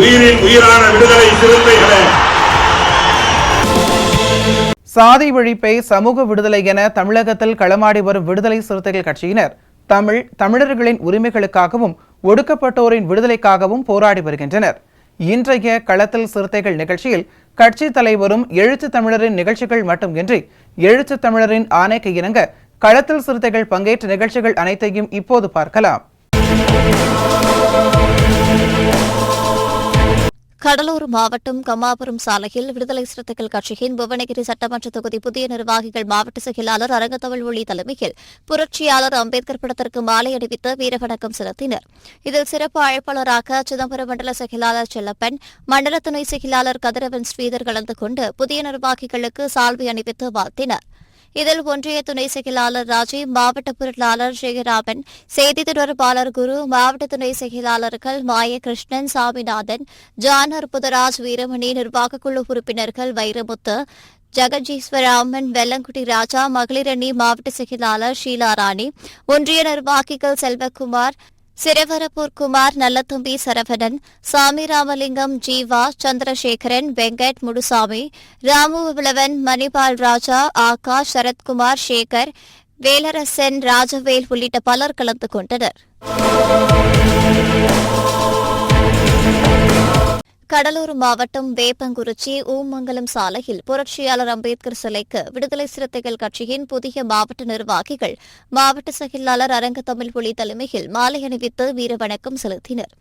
உயிரின் உயிரான விடுதலை சிறுத்தைகளே, சாதி ஒழிப்பை சமூக விடுதலை என தமிழகத்தில் களமாடி வரும் விடுதலை சிறுத்தைகள் கட்சியினர் தமிழர்களின் உரிமைகளுக்காகவும் ஒடுக்கப்பட்டோரின் விடுதலைக்காகவும் போராடி வருகின்றனர். இன்றைய களத்தில் சிறுத்தைகள் நிகழ்ச்சியில் கட்சி தலைவரும் எழுத்து தமிழரின் நிகழ்ச்சிகள் மட்டுமின்றி எழுத்து தமிழரின் ஆணைக்கு இணங்க களத்தில் சிறுத்தைகள் பங்கேற்ற நிகழ்ச்சிகள் அனைத்தையும் இப்போது பார்க்கலாம். கடலூர் மாவட்டம் கம்மாபுரம் சாலையில் விடுதலை சிறுத்தைகள் கட்சியின் புவனகிரி சட்டமன்ற தொகுதி புதிய நிர்வாகிகள் மாவட்ட செயலாளர் அரங்கத்தமிழ் ஒளி தலைமையில் புரட்சியாளர் அம்பேத்கர் படத்திற்கு மாலை அணிவித்து வீரவணக்கம் செலுத்தினர். இதில் சிறப்பு அழைப்பாளராக சிதம்பரம் மண்டல செயலாளர் செல்லப்பன், மண்டல துணை செயலாளர் கதிரவன் ஸ்ரீதர் கலந்து கொண்டு புதிய நிர்வாகிகளுக்கு சால்வை அணிவித்து வாழ்த்தினர். இதில் ஒன்றிய துணை செயலாளர் ராஜீவ், மாவட்ட பொருளாளர் ஜெயராமன், செய்தி தொடர்பாளர் குரு, மாவட்ட துணை செயலாளர்கள் மாயகிருஷ்ணன், சாமிநாதன், ஜான் அற்புதராஜ், வீரமணி, நிர்வாகக்குழு உறுப்பினர்கள் வைரமுத்து, ஜெகஜீஸ்வராமன், வெல்லங்குடி ராஜா, மகளிர் அணி மாவட்ட செயலாளர் ஷீலாராணி, ஒன்றிய நிர்வாகிகள் செல்வகுமார், சிரவரப்பூர் குமார், நல்லத்தம்பி சரவணன், சாமி ராமலிங்கம், ஜீவா, சந்திரசேகரன், வெங்கட், முடுசாமி, ராமு விளவன், மணிபால் ராஜா, ஆகாஷ், சரத்குமார், சேகர், வேலரசன், ராஜவேல் உள்ளிட்ட பலர் கலந்து கொண்டனர். கடலூர் மாவட்டம் வேப்பங்குறிச்சி ஊமங்கலம் சாலையில் புரட்சியாளர் அம்பேத்கர் சிலைக்கு விடுதலை சிறுத்தைகள் கட்சியின் புதிய மாவட்ட நிர்வாகிகள் மாவட்ட செயலாளர் அரங்கத்தமிழ் ஒளி தலைமையில் மாலை அணிவித்து வீரவணக்கம் செலுத்தினர்.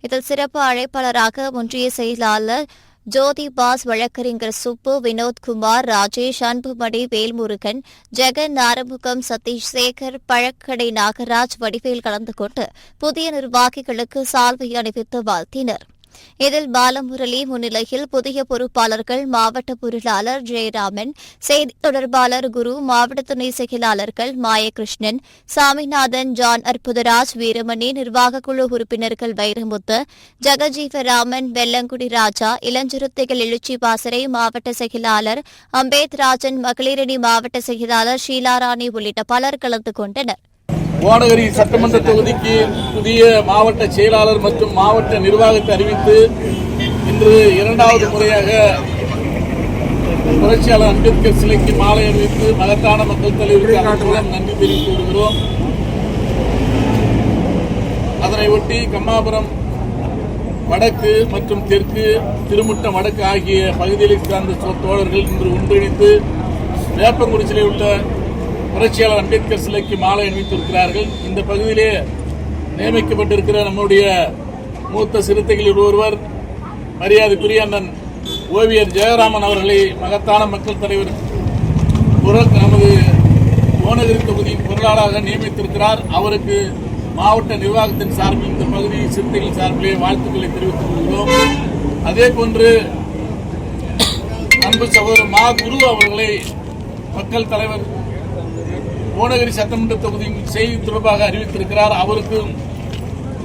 இதில் சிறப்பு அழைப்பாளராக ஒன்றிய செயலாளர் ஜோதி பாஸ், வழக்கறிஞர் சுப்பு, வினோத்குமார், ராஜேஷ், அன்புமணி, வேல்முருகன், ஜெகன், ஆறுமுகம், சதீஷ், சேகர், பழக்கடை நாகராஜ், வடிவேல் கலந்து கொண்டு புதிய நிர்வாகிகளுக்கு சால்வை அணிவித்து வாழ்த்தினர். இதில் பாலமுரளி முன்னிலையில் புதிய பொறுப்பாளர்கள் மாவட்ட பொருளாளர் ஜெயராமன், செய்தி தொடர்பாளர் குரு, மாவட்ட துணை செயலாளர்கள் மாயகிருஷ்ணன், சாமிநாதன், ஜான் அற்புதராஜ், வீரமணி, நிர்வாகக்குழு உறுப்பினர்கள் வைரமுத்து, ஜெகஜீவராமன், வெல்லங்குடி ராஜா, இளஞ்சிறுத்தைகள் எழுச்சி பாசறை மாவட்ட செயலாளர் அம்பேத்ராஜன், மகளிரணி மாவட்ட செயலாளர் ஷீலாராணி உள்ளிட்ட பலர் கலந்து கொண்டனர். புவனகிரி சட்டமன்ற தொகுதிக்கு புதிய மாவட்ட செயலாளர் மற்றும் மாவட்ட நிர்வாகத்தை அறிவித்து இன்று இரண்டாவது முறையாக புரட்சியாளர் அம்பேத்கர் சிலைக்கு மாலை அணிவித்து மகத்தான மக்கள் தலைவருக்கு மூலம் நன்றி தெரிவித்து வருகிறோம். அதனை ஒட்டி கம்மாபுரம் வடக்கு மற்றும் தெற்கு, திருமுட்டம் வடக்கு ஆகிய பகுதிகளை சார்ந்த தோழர்கள் இன்று ஒன்றிணைந்து வேப்பங்குறிச்சியில் உள்ள புரட்சியாளர் அம்பேத்கர் சிலைக்கு மாலை அணிவித்திருக்கிறார்கள். இந்த பகுதியிலே நியமிக்கப்பட்டிருக்கிற நம்முடைய மூத்த சிறுத்தைகளில் ஒருவர் மரியாதைக்குரிய அண்ணன் ஓவியர் ஜெயராமன் அவர்களை மகத்தான மக்கள் தலைவர் நமது புவனகிரி தொகுதியின் பொருளாளராக நியமித்திருக்கிறார். அவருக்கு மாவட்ட நிர்வாகத்தின் சார்பில் இந்த பகுதி சிறுத்தைகள் சார்பிலே வாழ்த்துக்களை தெரிவித்துக் கொள்கிறோம். அதே போன்று அன்பு சகோதரர் மா குரு அவர்களை மக்கள் தலைவர் புவனகிரி சட்டமன்ற தொகுதியின் செய்தி தொடர்பாக அறிவித்திருக்கிறார். அவருக்கு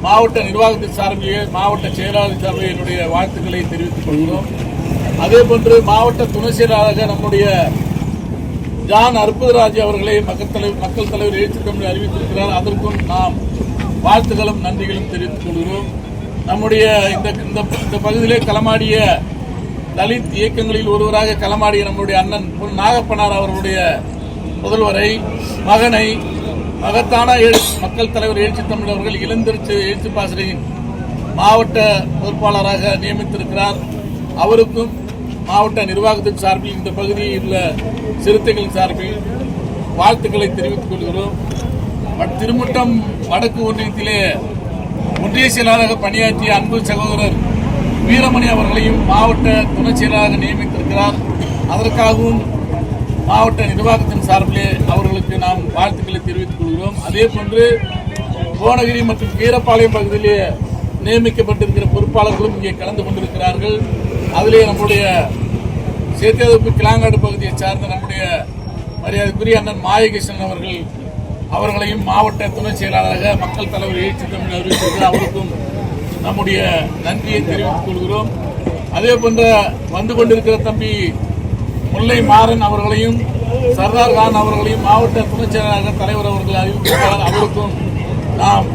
மாவட்ட நிர்வாகத்தின் சார்பிலே மாவட்ட செயலாளர் சார்பில் என்னுடைய வாழ்த்துக்களை தெரிவித்துக் கொள்கிறோம். அதேபோன்று மாவட்ட துணை செயலாளராக நம்முடைய ஜான் அற்புதராஜ் அவர்களை மக்கள் தலைவர் எழுச்சி தமிழ் அறிவித்திருக்கிறார். அதற்கும் நாம் வாழ்த்துக்களும் நன்றிகளும் தெரிவித்துக் கொள்கிறோம். நம்முடைய இந்த பகுதியிலே களமாடிய தலித் இயக்கங்களில் ஒருவராக களமாடிய நம்முடைய அண்ணன் நாகப்பனார் அவர்களுடைய முதல்வரை, மகனை மகத்தான மக்கள் தலைவர் எழுச்சி தமிழ் அவர்கள் இளந்திருச்சி எழுச்சி பாசறையின் மாவட்ட பொறுப்பாளராக நியமித்திருக்கிறார். அவருக்கும் மாவட்ட நிர்வாகத்தின் சார்பில் இந்த பகுதியில் உள்ள சிறுத்தைகள் சார்பில் வாழ்த்துக்களை தெரிவித்துக் கொள்கிறோம். திருமுட்டம் வடக்கு ஒன்றியத்திலே ஒன்றிய செயலாளராக பணியாற்றிய அன்பு சகோதரர் வீரமணி அவர்களையும் மாவட்ட துணை செயலாளராக நியமித்திருக்கிறார். அதற்காகவும் மாவட்ட நிர்வாகத்தின் சார்பிலே அவர்களுக்கு நாம் வாழ்த்துக்களை தெரிவித்துக் கொள்கிறோம். அதே போன்று புவனகிரி மற்றும் கீரப்பாளையம் பகுதியிலே நியமிக்கப்பட்டிருக்கிற பொறுப்பாளர்களும் இங்கே கலந்து கொண்டிருக்கிறார்கள். அதிலே நம்முடைய சேத்தியாதோப்பு கிளாங்காடு பகுதியை சார்ந்த நம்முடைய மரியாதைக்குரிய அண்ணன் மாயகிருஷ்ணன் அவர்களையும் மாவட்ட துணை செயலாளராக மக்கள் தலைவர் எழுச்சி தமிழ் அறிவித்திருக்கிறார். அவருக்கும் நம்முடைய நன்றியை தெரிவித்துக் கொள்கிறோம். அதே போன்ற வந்து கொண்டிருக்கிற தம்பி முல்லை மாறன் அவர்களையும் சர்தார் கான் அவர்களையும் மாவட்ட துணை செயலாளராக தலைவர் அவர்கள் அறிவித்திருக்கிறார். அவருக்கும் நாம்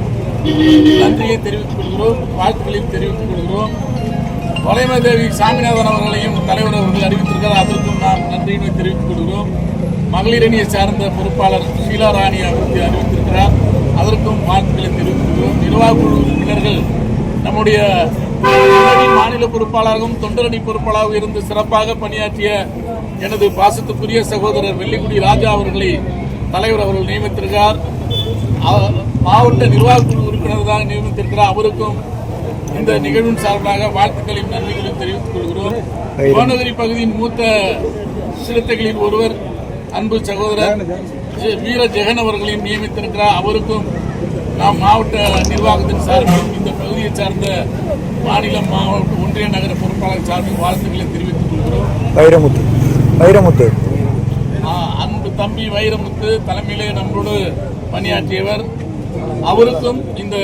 நன்றியை தெரிவித்துக் கொள்கிறோம், வாழ்த்துக்களையும் தெரிவித்துக் கொள்கிறோம். வளைமதேவி சாமிநாதன் அவர்களையும் தலைவர் அவர்கள் அறிவித்திருக்கிறார். அதற்கும் நாம் நன்றியினை தெரிவித்துக் கொள்கிறோம். மகளிர் அணியை சார்ந்த பொறுப்பாளர் ஷீலா ராணி அவர்கள் அறிவித்திருக்கிறார். அதற்கும் வாழ்த்துக்களை தெரிவித்துக் கொள்கிறோம். நிர்வாக குழு உறுப்பினர்கள் நம்முடைய மாநில பொறுப்பாளராகவும் தொண்டரணி பொறுப்பாளராகவும் இருந்து சிறப்பாக பணியாற்றிய எனது பாசத்துக்குரிய சகோதரர் வெள்ளிக்குடி ராஜா அவர்களை தலைவர் அவர்கள் நியமித்திருக்கிறார். மாவட்ட நிர்வாக குழு உறுப்பினர் தான் நியமித்திருக்கிறார். அவருக்கும் இந்த நிகழ்வின் சார்பாக வாழ்த்துக்களையும் நன்றிகளையும் தெரிவித்துக் கொள்கிறோம். புவனகிரி பகுதியின் மூத்த சிறுத்தைகளில் ஒருவர் அன்பு சகோதரர் வீர ஜெகன் அவர்களையும் நியமித்திருக்கிறார். அவருக்கும் நாம் மாவட்ட நிர்வாகத்தின் சார்பில் இந்த பகுதியை சார்ந்த மாநில மாவட்ட ஒன்றிய நகர பொறுப்பாளர் சார்பில் வாழ்த்துக்களை தெரிவித்துக் கொள்கிறோம். வைரமுத்து அன்பு தம்பி வைரமுத்து தலைமையிலே நம்மளோடு பணியாற்றியவர். அவருக்கும் இந்த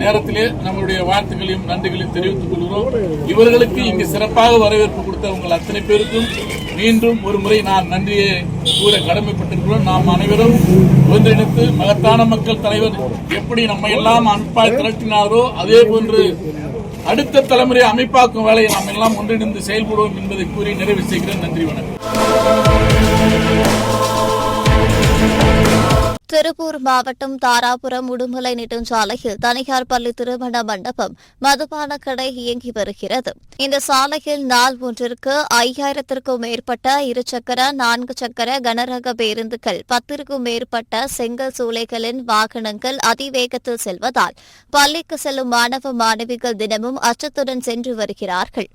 நேரத்திலே நம்முடைய வாழ்த்துக்களையும் நன்றிகளையும் தெரிவித்துக் கொள்கிறோம். இவர்களுக்கு இங்கு சிறப்பாக வரவேற்பு கொடுத்த உங்கள் அத்தனை பேருக்கும் மீண்டும் ஒரு முறை நான் நன்றியை கூற கடமைப்பட்டிருக்கிறோம். நாம் அனைவரும் ஒன்றிணைத்து மகத்தான மக்கள் தலைவர் எப்படி நம்ம எல்லாம் அமைப்பாய் திரட்டினாரோ அதே போன்று அடுத்த தலைமுறை அமைப்பாக்கும் வேலையை நாம் எல்லாம் ஒன்றிணைந்து செயல்படுவோம் என்பதை கூறி நிறைவு செய்கிறேன். நன்றி, வணக்கம். திருப்பூர் மாவட்டம் தாராபுரம் உடுமலை நெடுஞ்சாலையில் தனியார் பள்ளி திருமண மண்டபம் மதுபான கடை இயங்கி வருகிறது. இந்த சாலையில் நாள் ஒன்றிற்கு 5000க்கும் மேற்பட்ட இருசக்கர 4 சக்கர கனரக பேருந்துகள் 10க்கும் மேற்பட்ட செங்கல் சூளைகளின் வாகனங்கள் அதிவேகத்தில் செல்வதால் பள்ளிக்கு செல்லும் மாணவ மாணவிகள் தினமும் அச்சத்துடன் சென்று வருகிறார்கள்.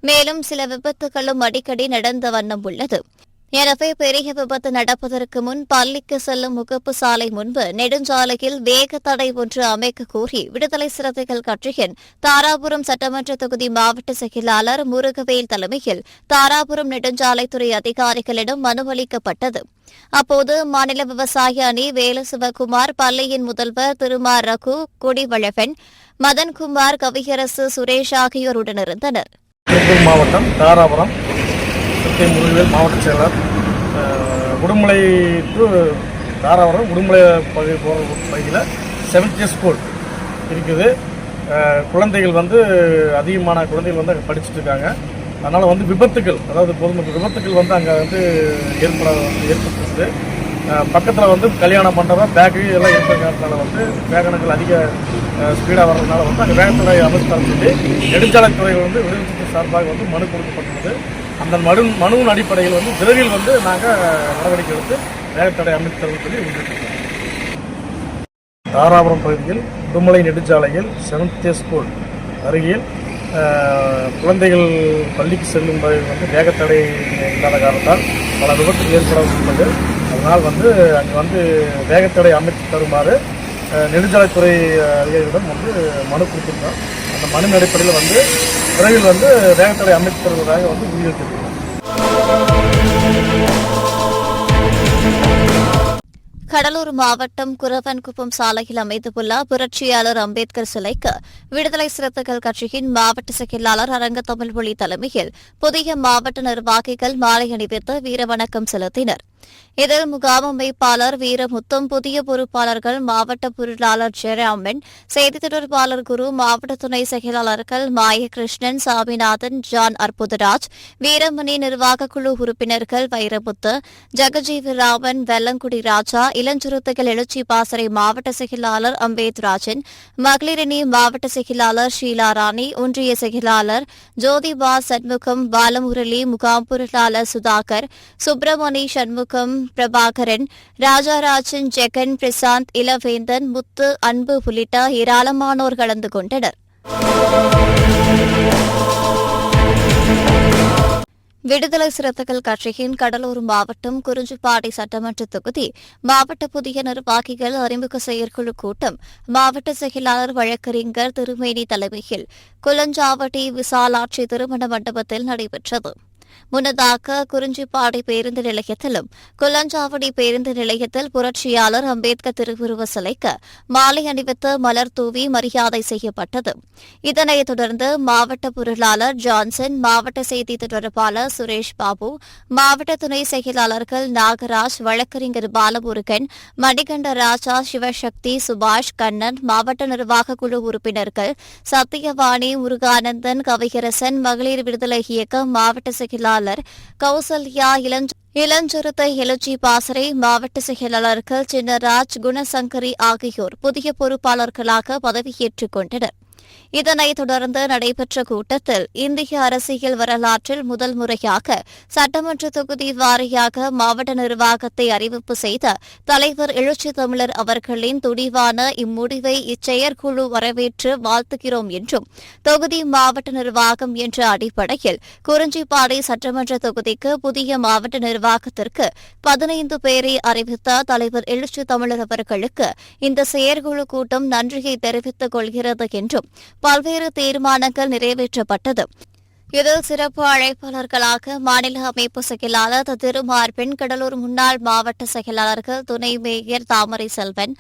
மேலும் சில விபத்துகளும் அடிக்கடி நடந்த வண்ணம் உள்ளது. எனவே பெரிய விபத்து நடப்பதற்கு முன் பள்ளிக்கு செல்லும் முகப்பு சாலை முன்பு நெடுஞ்சாலையில் வேக தடை ஒன்று அமைக்க கோரி விடுதலை சிறுத்தைகள் கட்சியின் தாராபுரம் சட்டமன்ற தொகுதி மாவட்ட செயலாளர் முருகவேல் தலைமையில் தாராபுரம் நெடுஞ்சாலைத்துறை அதிகாரிகளிடம் மனு அளிக்கப்பட்டது. அப்போது மாநில விவசாய அணி வேலு சிவகுமார், பள்ளியின் முதல்வர் திருமா ரகு, கொடிவழவன், மதன்குமார், கவியரசு, சுரேஷ் ஆகியோர் உடனிருந்தனர். மாவட்டம் தாராபுரம் முருகவேல் மாவட்ட செயலர். உடுமலை டு தாராபுரம் உடுமலை பகுதி போகிற பகுதியில் 7th ஸ்கூல் இருக்குது. குழந்தைகள் அதிகமான குழந்தைகள் அங்கே படிச்சுட்டு இருக்காங்க. அதனால் விபத்துகள், அதாவது பொதுமக்கள் விபத்துகள் அங்கே ஏற்பட்டுருக்குது. பக்கத்தில் கல்யாண மண்டபம், பேக்கரி எல்லாம் இருக்கிறதுனால வேகனங்கள் அதிக ஸ்பீடாக வர்றதுனால அங்கே வேகத்தடை அமைச்சு தர சொல்லி நெடுஞ்சாலைத்துறை விடுதலை சார்பாக மனு கொடுக்கப்பட்டுள்ளது. அந்த மனுவின் அடிப்படையில் விரைவில் நாங்கள் நடவடிக்கை எடுத்து வேகத்தடை அமைத்து தருவோம் சொல்லி உறுதிப்படுத்தினோம். தாராபுரம் பகுதியில் உடுமலை நெடுஞ்சாலையில் 7th ஸ்கூல் அருகில் குழந்தைகள் பள்ளிக்கு செல்லும் வேகத்தடை இல்லாத காரணத்தால் பல விபத்துகள் ஏற்பட உள்ளது. அதனால் அங்கே வேகத்தடை அமைத்து தருமாறு நெடுஞ்சாலைத்துறை அதிகாரிகளிடம் மனு கொடுத்துருந்தோம். அந்த மனு அடிப்படையில் விரைவில் வேகத்தடை அமைத்து தருவதாக உறுதியளித்திருக்கிறோம். கடலூர் மாவட்டம் குரவன்குப்பம் சாலையில் அமைந்துள்ள புரட்சியாளர் அம்பேத்கர் சிலைக்கு விடுதலை சிறுத்தைகள் கட்சியின் மாவட்ட செயலாளர் அரங்க தமிழ்மொழி தலைமையில் புதிய மாவட்ட நிர்வாகிகள் மாலை அணிவித்து வீரவணக்கம் செலுத்தினர். இதில் முகாம் அமைப்பாளர் வீரமுத்தம், புதிய பொறுப்பாளர்கள் மாவட்ட பொருளாளர் ஜெயராமன், செய்தி தொடர்பாளர் குரு, மாவட்ட துணை செயலாளர்கள் மாயகிருஷ்ணன், சாமிநாதன், ஜான் அற்புதராஜ், வீரமணி, நிர்வாகக் குழு உறுப்பினர்கள் வைரமுத்து, ஜெகஜீவராமன், வெள்ளங்குடி ராஜா, இளஞ்சிறுத்தைகள் எழுச்சி பாசறை மாவட்ட செயலாளர் அம்பேத்ராஜன், மகளிரணி மாவட்ட செயலாளர் ஷீலா ராணி, ஒன்றிய செயலாளர் ஜோதிபா சண்முகம், பாலமுரளி, முகாம் பொருளாளர் சுதாகர், சுப்பிரமணி சண்முகம், பிரபாகரன், ராஜாராஜன், ஜெகன், பிரசாந்த், இளவேந்தன், முத்து, அன்பு உள்ளிட்ட ஏராளமானோர் கலந்து கொண்டனர். விடுதலை சிறுத்தைகள் கட்சியின் கடலூர் மாவட்டம் குறிஞ்சிப்பாடி சட்டமன்ற தொகுதி மாவட்ட புதிய நிர்வாகிகள் அறிமுக செயற்குழு கூட்டம் மாவட்ட செயலாளர் வழக்கறிஞர் திருமேனி தலைமையில் குளஞ்சாவடி விசாலாட்சி திருமண மண்டபத்தில் நடைபெற்றது. முன்னதாக குறிஞ்சிப்பாடி பேருந்து நிலையத்திலும் குளஞ்சாவடி பேருந்து நிலையத்தில் புரட்சியாளர் அம்பேத்கர் திருவுருவ சிலைக்கு மாலை அணிவித்து மலர் தூவி மரியாதை செய்யப்பட்டது. இதனைத் தொடர்ந்து மாவட்ட பொருளாளர் ஜான்சன், மாவட்ட செய்தி தொடர்பாளர் சுரேஷ் பாபு, மாவட்ட துணை செயலாளர்கள் நாகராஜ், வழக்கறிஞர் பாலமுருகன், மணிகண்ட ராஜா, சிவசக்தி, சுபாஷ், கண்ணன், மாவட்ட நிர்வாக குழு உறுப்பினர்கள் சத்தியவாணி, முருகானந்தன், கவியரசன், மகளிர் விடுதலை இயக்கம் மாவட்ட செயலாளர் கௌசல்யா, இளஞ்சிறுத்தை எழுச்சி பாசறை, மாவட்ட செயலாளர்கள் சின்னராஜ், குணசங்கரி ஆகியோர் புதிய பொறுப்பாளர்களாக பதவியேற்றுக் கொண்டனர். இதனைத் தொடர்ந்து நடைபெற்ற கூட்டத்தில் இந்திய அரசியல் வரலாற்றில் முதல் முறையாக சட்டமன்ற தொகுதி வாரியாக மாவட்ட நிர்வாகத்தை அறிவிப்பு செய்த தலைவர் எழுச்சி தமிழர் அவர்களின் துணிவான இம்முடிவை இச்செயற்குழு வரவேற்று வாழ்த்துகிறோம் என்றும், தொகுதி மாவட்ட நிர்வாகம் என்ற அடிப்படையில் குறிஞ்சிப்பாடி சட்டமன்ற தொகுதிக்கு புதிய மாவட்ட நிர்வாகத்திற்கு 15 பேரை அறிவித்த தலைவர் எழுச்சி தமிழர் அவர்களுக்கு இந்த செயற்குழு கூட்டம் நன்றியை தெரிவித்துக் கொள்கிறது என்றும் பல்வேறு தீர்மானங்கள் நிறைவேற்றப்பட்டது. இதில் சிறப்பு அழைப்பாளர்களாக மாநில அமைப்பு செயலாளர் திருமார்பின், கடலூர் முன்னாள் மாவட்ட செயலாளர்கள் துணை மேயர் தாமரை செல்வன்,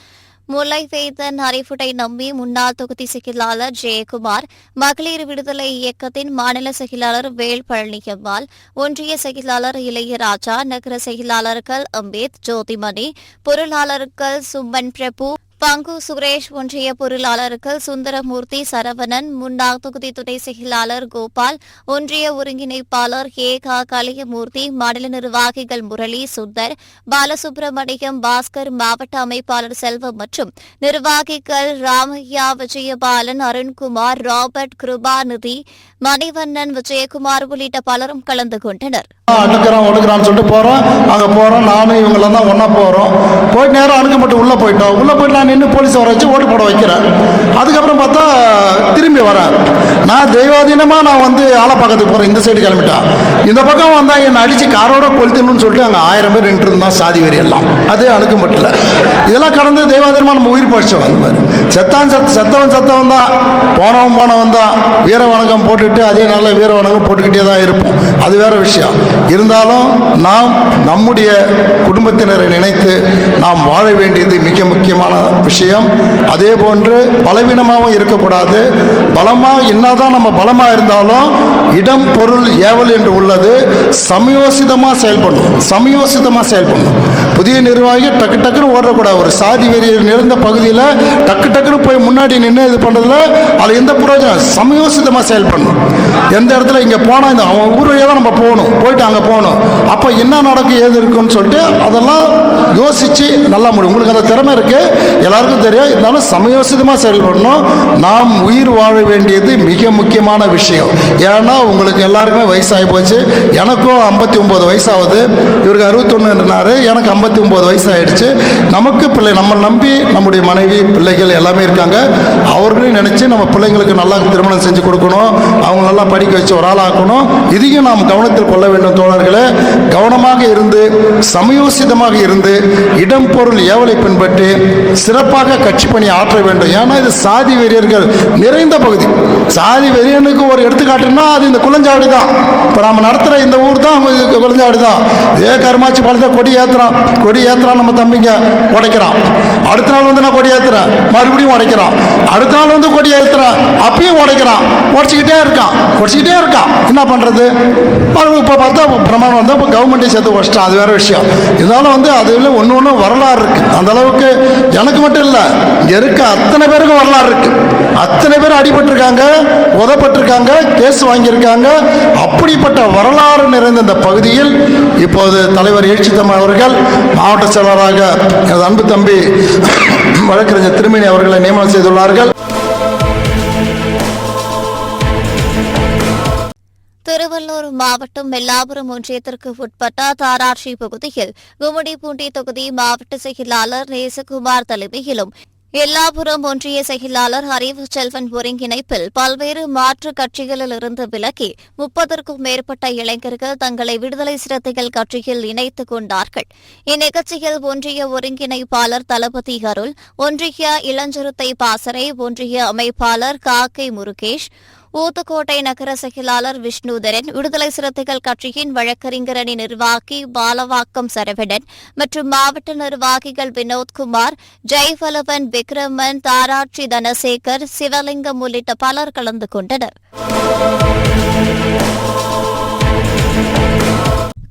முல்லைவேந்தன், அறிவுடை நம்பி, முன்னாள் தொகுதி செயலாளர் ஜெயக்குமார், மகளிர் விடுதலை இயக்கத்தின் மாநில செயலாளர் வேல் பழனியம்மாள், ஒன்றிய செயலாளர் இளையராஜா, நகர செயலாளர்கள் அம்பேத், ஜோதிமணி, பொருளாளர்கள் சும்மன் பிரபு, பங்கு சுரேஷ், ஒன்றிய பொருளாளர்கள் சுந்தரமூர்த்தி, சரவணன், முன்னாள் தொகுதி துணை செயலாளர் கோபால், ஒன்றிய ஒருங்கிணைப்பாளர் ஏகா கலியமூர்த்தி, மாநில நிர்வாகிகள் முரளி, சுந்தர், பாலசுப்ரமணியம், பாஸ்கர், மாவட்ட அமைப்பாளர் செல்வம் மற்றும் நிர்வாகிகள் ராமையா, விஜயபாலன், அருண்குமார், ராபர்ட், கிருபாநிதி, மணிவண்ணன், விஜயகுமார் உள்ளிட்ட பலரும் கலந்து கொண்டனர். ஒடுக்கிறான்னு சொல்லிட்டு போறோம், அங்க போறோம், நானும் இவங்கெல்லாம் தான் ஒன்னா போறோம். போயிட்டு நேரம் அணுக்கப்பட்டு உள்ள போயிட்டு நான் நின்று போலீஸ் வர வச்சு ஓட்டு போட வைக்கிறேன். அதுக்கப்புறம் பார்த்தா திரும்பி வரேன். நான் தெய்வாதீனமா நான் வந்து ஆலப்பாக்கத்துக்கு போறேன். இந்த சைடு கிளம்பிட்டான். இந்த பக்கம் வந்தா என்னை அடிச்சு காரோட கொளுத்தணும்னு சொல்லிட்டு அங்கே 1000 பேர் நின்று இருந்தான். சாதி வரி எல்லாம் அது அணுக்கப்பட்டல. இதெல்லாம் கடந்து தெய்வாதீனமா நம்ம உயிர் பழிச்சோம். அந்த மாதிரி செத்தவன் தான், போனவன் தான். வீர வணக்கம் போட்டுட்டு அதே நல்ல வீர வணக்கம் போட்டுக்கிட்டே தான் இருப்போம். அது வேற விஷயம். இருந்தாலும் நாம் நம்முடைய குடும்பத்தினரை நினைத்து நாம் வாழ வேண்டியது மிக முக்கியமான விஷயம். அதே போன்று பலவீனமாகவும் இருக்கக்கூடாது. பலமாக என்னதான் நம்ம பலமாக இருந்தாலும் இடம் பொருள் ஏவல் என்று உள்ளது. சமயோசிதமாக செயல்படணும். புதிய நிர்வாகி டக்கு டக்குன்னு ஓடக்கூடாது. ஒரு சாதி வெறி நிறைந்த பகுதியில் டக்கு டக்குன்னு போய் முன்னாடி நின்று இது பண்ணுறதுல அது எந்த பிரயோஜனம். சமயோசிதமாக செயல்படணும். எந்த இடத்துல இங்கே போனால் இந்த அவன் ஊர் வழியாக தான் நம்ம போயிட்டு அங்கே போகணும். அப்போ என்ன நடக்கும் ஏது இருக்குன்னு சொல்லிட்டு அதெல்லாம் யோசித்து நல்லா முடியும். உங்களுக்கு அந்த திறமை இருக்குது, எல்லாருக்கும் தெரியும். இருந்தாலும் சமயோசிதமாக செயல்படணும். நாம் உயிர் வாழ வேண்டியது மிக முக்கியமான விஷயம். ஏன்னா உங்களுக்கு எல்லாருக்குமே வயசாகி போச்சு. எனக்கும் 59 வயசாகுது. இவருக்கு 61 எனக்கு 59 வயசாகிடுச்சு. நமக்கு பிள்ளை நம்ம நம்பி நம்முடைய மனைவி பிள்ளைகள் எல்லாமே இருக்காங்க. அவர்களையும் நினச்சி நம்ம பிள்ளைங்களுக்கு நல்லா திருமணம் செஞ்சு கொடுக்கணும். அவங்க நல்லா படிக்க வச்சு ஒரு ஆளாக்கணும். இதையும் நாம் கவனத்தில் கொள்ள வேண்டும். தோழர்களே, கவனமாக இருந்து சமயோசிதமாக இருந்து இடம் பொருள் ஏவலை பின்பற்றி சிறப்பாக கட்சி பணி ஆற்ற வேண்டும். ஏன்னா இது சாதி வெறியர்கள் நிறைந்த பகுதி. சாதி வெறியனுக்கு ஒரு எடுத்துக்காட்டுன்னா அது இந்த குளஞ்சாவடி தான். இப்போ நம்ம நடத்துகிற இந்த ஊர் தான் குளஞ்சாவடி தான். இதே கருமாச்சி பாலத்தில் கொடி ஏற்றுறான் நம்ம தம்பிங்க உடைக்கிறான். அடுத்த நாள் வந்து நான் கொடி ஏற்றுறேன், மறுபடியும் உடைக்கிறான். அடுத்த நாள் வந்து கொடி ஏற்றுறேன், அப்பயும் உடைக்கிறான். உடச்சிக்கிட்டே இருக்கான். என்ன பண்ணுறது? இப்போ பார்த்தா பிரமாணம் வந்து இப்போ கவர்மெண்ட்டை சேர்த்து உடச்சிட்டான். அது வேற விஷயம். இருந்தாலும் வந்து அதில் ஒன்று வரலாறு இருக்குது. அந்த அளவுக்கு எனக்கு மட்டும் இல்லை, இங்கே இருக்க அத்தனை பேருக்கும் வரலாறு இருக்குது. அத்தனை பேர் அடிபட்டிருக்காங்க, உதப்பட்டிருக்காங்க, கேஸ் வாங்கியிருக்காங்க. அப்படிப்பட்ட வரலாறு நிறைந்த இந்த பகுதியில் இப்போது தலைவர் எழுச்சி தமிழ் அவர்கள் மாவட்ட செயலராக எனது அன்பு தம்பி வழக்கறிஞர் திருமேனி அவர்களை நியமனம் செய்துள்ளார்கள். திருவள்ளூர் மாவட்டம் மெல்லாபுரம் ஒன்றியத்திற்கு உட்பட்ட தாராட்சி பகுதியில் கும்மிடிப்பூண்டி தொகுதி மாவட்ட செயலாளர் நேசகுமார் தலைமையிலும் எல்லாபுரம் ஒன்றிய செயலாளர் அறிவு செல்வன் ஒருங்கிணைப்பில் பல்வேறு மாற்றுக் கட்சிகளிலிருந்து விலகி 30க்கும் மேற்பட்ட இளைஞர்கள் தங்களை விடுதலை சிறுத்தைகள் கட்சியில் இணைத்துக் கொண்டார்கள். இந்நிகழ்ச்சியில் ஒன்றிய ஒருங்கிணைப்பாளர் தளபதி அருள், ஒன்றிய இளஞ்சிறுத்தை பாசறை ஒன்றிய அமைப்பாளர் காக்கை முருகேஷ், ஊத்துக்கோட்டை நகர செயலாளர் விஷ்ணுதரன், விடுதலை சிறுத்தைகள் கட்சியின் வழக்கறிஞர் அணி நிர்வாகி பாலவாக்கம் சரவணன் மற்றும் மாவட்ட நிர்வாகிகள் வினோத்குமார், ஜெய்வலவன், விக்ரமன், தாராட்சி தனசேகர், சிவலிங்கம் உள்ளிட்ட பலர் கலந்து கொண்டனர்.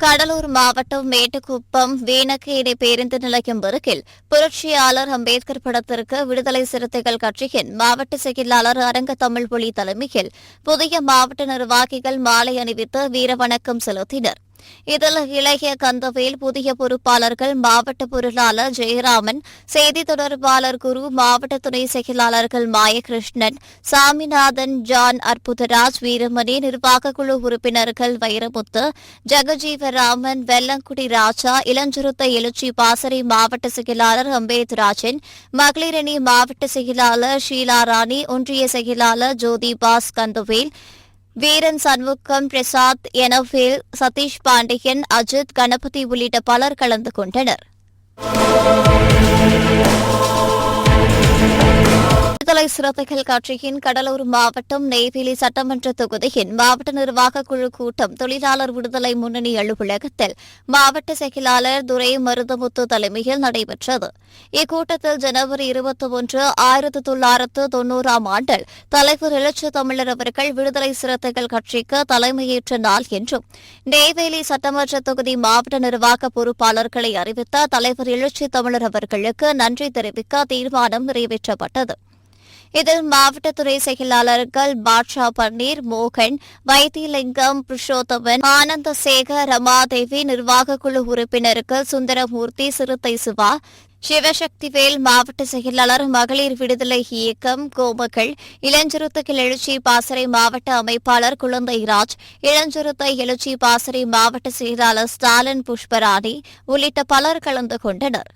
கடலூர் மாவட்டம் மேட்டுக்குப்பம் வீணக்கேணி பேருந்து நிலையம் அருகில் புரட்சியாளர் அம்பேத்கர் படத்திற்கு விடுதலை சிறுத்தைகள் கட்சியின் மாவட்ட செயலாளர் அரங்க தமிழ்மொழி தலைமையில் புதிய மாவட்ட நிர்வாகிகள் மாலை அணிவித்து வீரவணக்கம் செலுத்தினர். இதில் இளைய கந்தவேல், புதிய பொறுப்பாளர்கள் மாவட்ட பொருளாளர் ஜெயராமன், செய்தி தொடர்பாளர் குரு, மாவட்ட துணை செயலாளர்கள் மாயகிருஷ்ணன், சாமிநாதன், ஜான், அற்புதராஜ், வீரமணி, நிர்வாக குழு உறுப்பினர்கள் வைரமுத்து, ஜெகஜீவராமன், வெள்ளங்குடி ராஜா, இளஞ்சிறுத்தை எழுச்சி பாசறை மாவட்ட செயலாளர் அம்பேத்ராஜன், மகளிரணி மாவட்ட செயலாளர் ஷீலாராணி, ஒன்றிய செயலாளர் ஜோதிபாஸ் கந்தவேல், வீரன் சண்முகம், பிரசாத், எனவேல், சதீஷ் பாண்டியன், அஜித், கணபதி உள்ளிட்ட பலர் கலந்து கொண்டனர். விடுதலை சிறுத்தைகள் கட்சியின் கடலூர் மாவட்டம் நெய்வேலி சட்டமன்ற தொகுதியின் மாவட்ட நிர்வாக குழு கூட்டம் தொழிலாளர் விடுதலை முன்னணி அலுவலகத்தில் மாவட்ட செயலாளர் துரை மருதமுத்து தலைமையில் நடைபெற்றது. இக்கூட்டத்தில் ஜனவரி 21, 1990ஆம் ஆண்டில் தலைவர் எழுச்சி தமிழர் அவர்கள் விடுதலை சிறுத்தைகள் கட்சிக்கு தலைமையேற்ற நாள் என்றும், நெய்வேலி சட்டமன்ற தொகுதி மாவட்ட நிர்வாக பொறுப்பாளர்களை அறிவித்த தலைவர் எழுச்சி தமிழர் அவர்களுக்கு நன்றி தெரிவிக்க தீர்மானம் நிறைவேற்றப்பட்டது. இதில் மாவட்ட துறை செயலாளர்கள் பாட்ஷா பன்னீர், மோகன், வைத்தியலிங்கம், புருஷோத்தமன், ஆனந்தசேகர், ரமாதேவி, நிர்வாக குழு உறுப்பினர்கள் சுந்தரமூர்த்தி, சிறுத்தை சிவா, சிவசக்திவேல், மாவட்ட செயலாளர் மகளிர் விடுதலை இயக்கம் கோமகள், இளஞ்சிறுத்தைகள் எழுச்சி பாசறை மாவட்ட அமைப்பாளர் குழந்தைராஜ், இளஞ்சிறுத்தை எழுச்சி பாசறை மாவட்ட செயலாளர் ஸ்டாலின் புஷ்பராணி உள்ளிட்ட பலர் கலந்து கொண்டனர்.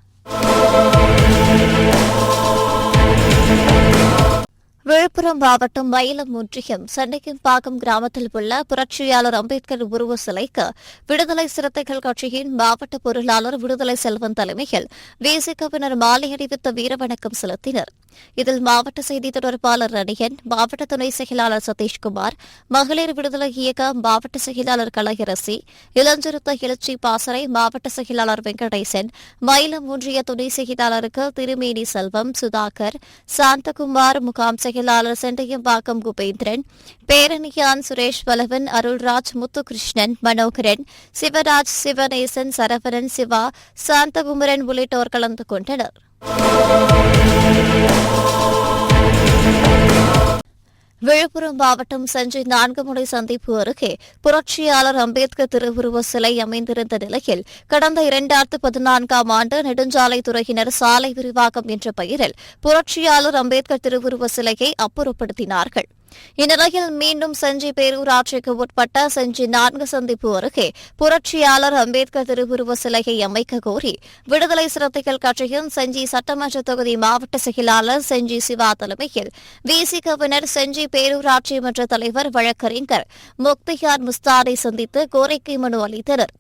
விழுப்புரம் மாவட்டம் மயிலம் ஒன்றியம் சண்டையம்பாக்கம் கிராமத்தில் உள்ள புரட்சியாளர் அம்பேத்கர் உருவ சிலைக்கு விடுதலை சிறுத்தைகள் கட்சியின் மாவட்ட பொருளாளர் விடுதலை செல்வன் தலைமையில் விசிகவினர் மாலை அணிவித்து வீரவணக்கம் செலுத்தினர். இதில் மாவட்ட செய்தி தொடர்பாளர் ரணியன், மாவட்ட துணை செயலாளர் சதீஷ்குமார், மகளிர் விடுதலை இயக்க மாவட்ட செயலாளர் கலையரசி, இளஞ்சிறுத்தை எழுச்சி பாசறை மாவட்ட செயலாளர் வெங்கடேசன், மயிலம் ஒன்றிய துணை செயலாளருக்கு திருமேனி செல்வம், சுதாகர், சாந்தகுமார், முகாம் செயலாளர் செண்டையம்பாக்கம் குபேந்திரன், பேரணியான் சுரேஷ் வலவன், அருள்ராஜ், முத்துகிருஷ்ணன், மனோகரன், சிவராஜ், சிவநேசன், சரவணன், சிவா, சாந்தகுமரன் உள்ளிட்டோர் கலந்து கொண்டனர். விழுப்புரம் மாவட்டம் செஞ்சி 4 முனை சந்திப்பு அருகே புரட்சியாளர் அம்பேத்கர் திருவுருவ சிலை அமைந்திருந்த நிலையில் கடந்த 2014ஆம் ஆண்டு நெடுஞ்சாலைத்துறையினர் சாலை விரிவாக்கம் என்ற பெயரில் புரட்சியாளர் அம்பேத்கர் திருவுருவ சிலையை அப்புறப்படுத்தினார்கள். இந்நிலையில் மீண்டும் செஞ்சி பேரூராட்சிக்கு உட்பட்ட செஞ்சி 4 சந்திப்பு அருகே புரட்சியாளர் அம்பேத்கர் திருவுருவ சிலையை அமைக்க கோரி விடுதலை சிறுத்தைகள் கட்சியின் செஞ்சி சட்டமன்ற தொகுதி மாவட்ட செயலாளர் செஞ்சி சிவா தலைமையில் விசிகவினர் செஞ்சி பேரூராட்சி மன்ற தலைவர் வழக்கறிஞர் முக்தியார் முஸ்தாரை சந்தித்து கோரிக்கை மனு அளித்தனர்.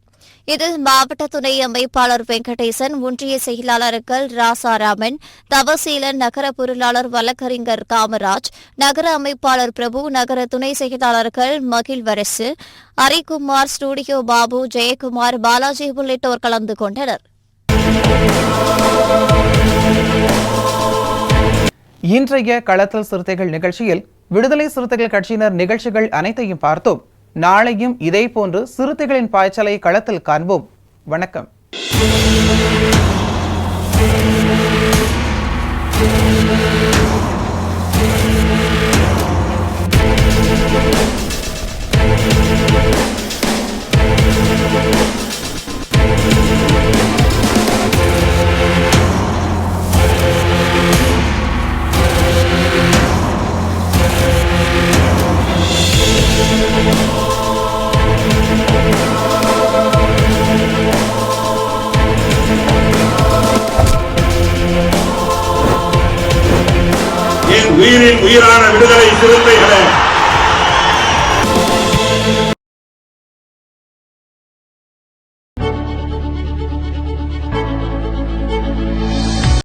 இதில் மாவட்ட துணை அமைப்பாளர் வெங்கடேசன், ஒன்றிய செயலாளர்கள் ராசாராமன், தவசீலன், நகர பொருளாளர் வழக்கறிஞர் காமராஜ், நகர அமைப்பாளர் பிரபு, நகர துணை செயலாளர்கள் மகிழ்வரசு, அரிகுமார், ஸ்டுடியோ பாபு, ஜெயக்குமார், பாலாஜி உள்ளிட்டோர் கலந்து கொண்டனர். இன்றைய களத்தல் சிறுத்தைகள் நிகழ்ச்சியில் விடுதலை சிறுத்தைகள் கட்சியினர் நிகழ்ச்சிகள் அனைத்தையும் பார்த்தோம். நாளையும் இதேபோன்று சிறுத்தைகளின் பாய்ச்சலை களத்தில் காண்போம். வணக்கம். உயிரின் உயிரான விடுதலை சிறுத்தைகளே